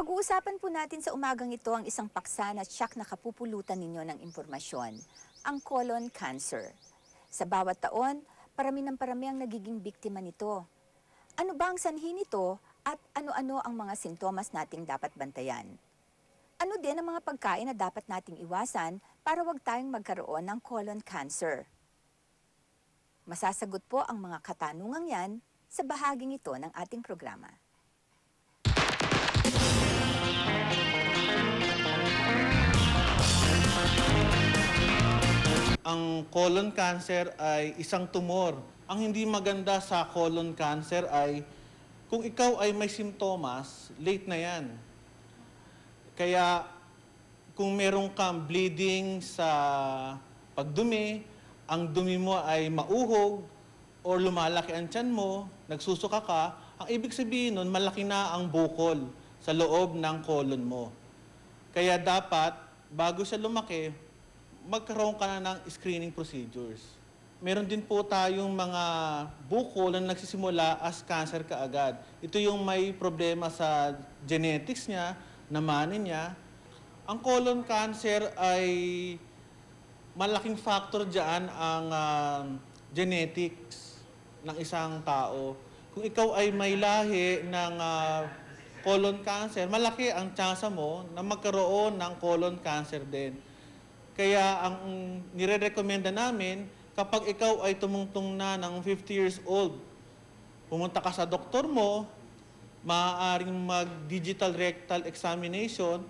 Pag-uusapan po natin sa umagang ito ang isang paksa na tiyak na kapupulutan ninyo ng impormasyon, ang colon cancer. Sa bawat taon, parami ng parami ang nagiging biktima nito. Ano ba ang sanhi nito at ano-ano ang mga sintomas nating dapat bantayan? Ano din ang mga pagkain na dapat nating iwasan para wag tayong magkaroon ng colon cancer? Masasagot po ang mga katanungang yan sa bahaging ito ng ating programa. Ang colon cancer ay isang tumor. Ang hindi maganda sa colon cancer ay kung ikaw ay may simptomas, late na yan. Kaya kung meron kang bleeding sa pagdumi, ang dumi mo ay mauhog or lumalaki ang tiyan mo, nagsusuka ka, ang ibig sabihin nun, malaki na ang bukol sa loob ng colon mo. Kaya dapat, bago siya lumaki, magkaroon ka na ng screening procedures. Meron din po tayong mga bukol na nagsisimula as cancer kaagad. Ito yung may problema sa genetics niya, namanin niya. Ang colon cancer ay malaking factor dyan ang genetics ng isang tao. Kung ikaw ay may lahi ng colon cancer, malaki ang tsansa mo na magkaroon ng colon cancer din. Kaya ang nire-recommenda namin, kapag ikaw ay tumungtong na ng 50 years old, pumunta ka sa doktor mo, maaaring mag-digital rectal examination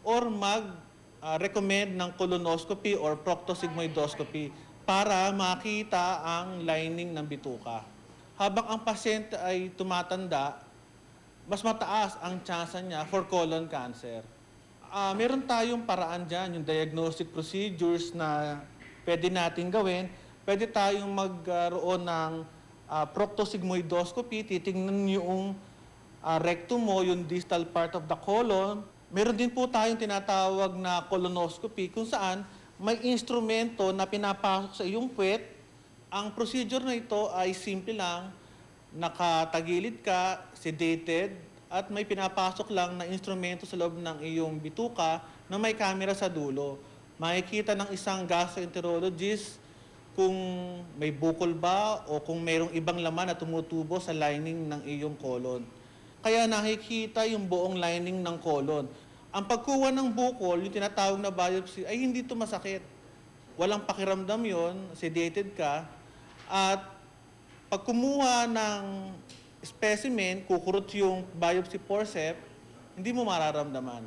or mag-recommend ng colonoscopy or proctosigmoidoscopy para makita ang lining ng bituka. Habang ang pasyente ay tumatanda, mas mataas ang tsansa niya for colon cancer. Meron tayong paraan dyan, yung diagnostic procedures na pwede natin gawin. Pwede tayong magkaroon ng proctosigmoidoscopy, titingnan yung rectum mo, yung distal part of the colon. Meron din po tayong tinatawag na colonoscopy kung saan may instrumento na pinapasok sa iyong puwet. Ang procedure na ito ay simple lang, nakatagilid ka, sedated, at may pinapasok lang na instrumento sa loob ng iyong bituka na may camera sa dulo. Makikita ng isang gastroenterologist kung may bukol ba o kung mayroong ibang laman na tumutubo sa lining ng iyong colon. Kaya nakikita yung buong lining ng colon. Ang pagkuha ng bukol, yung tinatawag na biopsy, ay hindi ito masakit. Walang pakiramdam yon, sedated ka. At pag kumuha ng specimen, kukurot yung biopsy forceps, hindi mo mararamdaman.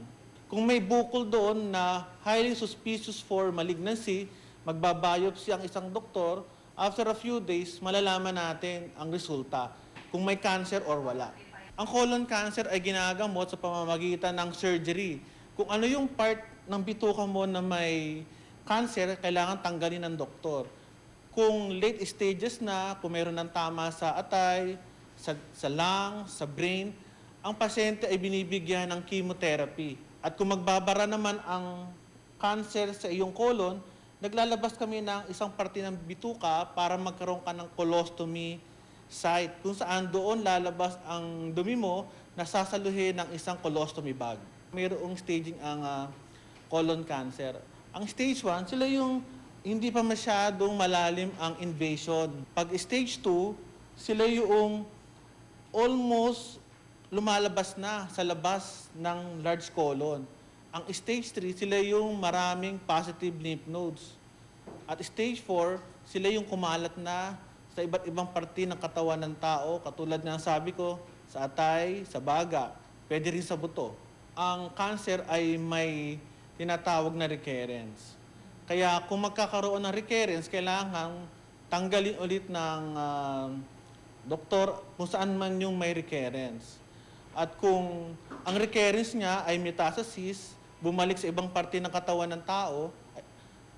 Kung may bukol doon na highly suspicious for malignancy, magbabiopsy ang isang doktor, after a few days, malalaman natin ang resulta, kung may cancer or wala. Ang colon cancer ay ginagamot sa pamamagitan ng surgery. Kung ano yung part ng bituka mo na may cancer, kailangan tanggalin ng doktor. Kung late stages na, kung mayroon ng tama sa atay, sa lung, sa brain, ang pasyente ay binibigyan ng chemotherapy. At kung magbabara naman ang cancer sa iyong colon, naglalabas kami ng isang parte ng bituka para magkaroon ka ng colostomy site, kung saan doon lalabas ang dumi mo na sasaluhin ng isang colostomy bag. Mayroong staging ang colon cancer. Ang stage 1, sila yung hindi pa masyadong malalim ang invasion. Pag stage 2, sila yung almost lumalabas na sa labas ng large colon. Ang stage 3, sila yung maraming positive lymph nodes. At stage 4, sila yung kumalat na sa iba't ibang parte ng katawan ng tao, katulad ng sabi ko, sa atay, sa baga, pwede rin sa buto. Ang cancer ay may tinatawag na recurrence. Kaya kung magkakaroon ng recurrence, kailangan tanggalin ulit ng doktor kung saan man yung may recurrence. At kung ang recurrence niya ay metastasis, bumalik sa ibang parte ng katawan ng tao,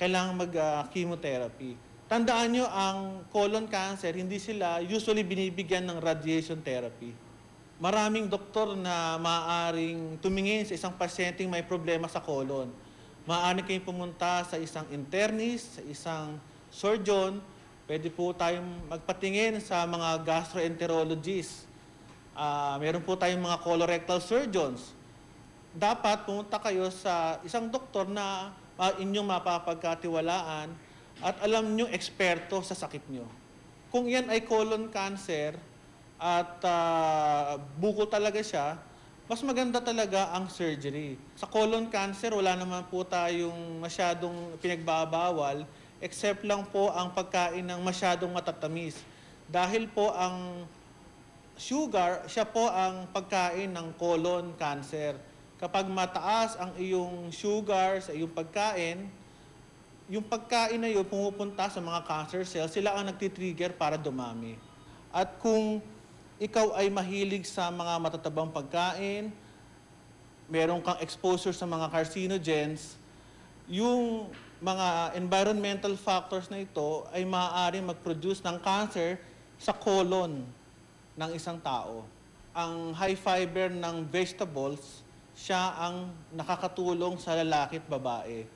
kailangan mag-chemotherapy. Tandaan nyo, ang colon cancer, hindi sila usually binibigyan ng radiation therapy. Maraming doktor na maaaring tumingin sa isang pasyenteng may problema sa colon. Maaari kayong pumunta sa isang internist, sa isang surgeon. Pwede po tayong magpatingin sa mga gastroenterologists. Meron po tayong mga colorectal surgeons. dapat pumunta kayo sa isang doktor na inyong mapapagkatiwalaan at alam nyo eksperto sa sakit nyo. Kung yan ay colon cancer at buko talaga siya, mas maganda talaga ang surgery. Sa colon cancer, wala naman po tayong masyadong pinagbabawal except lang po ang pagkain ng masyadong matatamis. Dahil po ang sugar, siya po ang pagkain ng colon cancer. Kapag mataas ang iyong sugar sa iyong pagkain, yung pagkain na yun pumupunta sa mga cancer cells, sila ang nagtitrigger para dumami. At kung ikaw ay mahilig sa mga matatabang pagkain, meron kang exposure sa mga carcinogens, yung mga environmental factors na ito ay maaaring mag-produce ng cancer sa colon ng isang tao. Ang high fiber ng vegetables, siya ang nakakatulong sa lalaki at babae.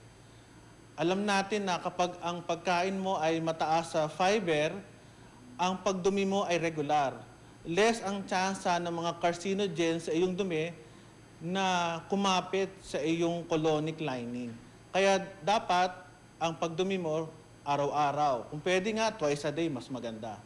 Alam natin na kapag ang pagkain mo ay mataas sa fiber, ang pagdumi mo ay regular. Less ang tsansa ng mga carcinogens sa iyong dumi na kumapit sa iyong colonic lining. Kaya dapat ang pagdumi mo araw-araw. Kung pwede nga, twice a day, mas maganda.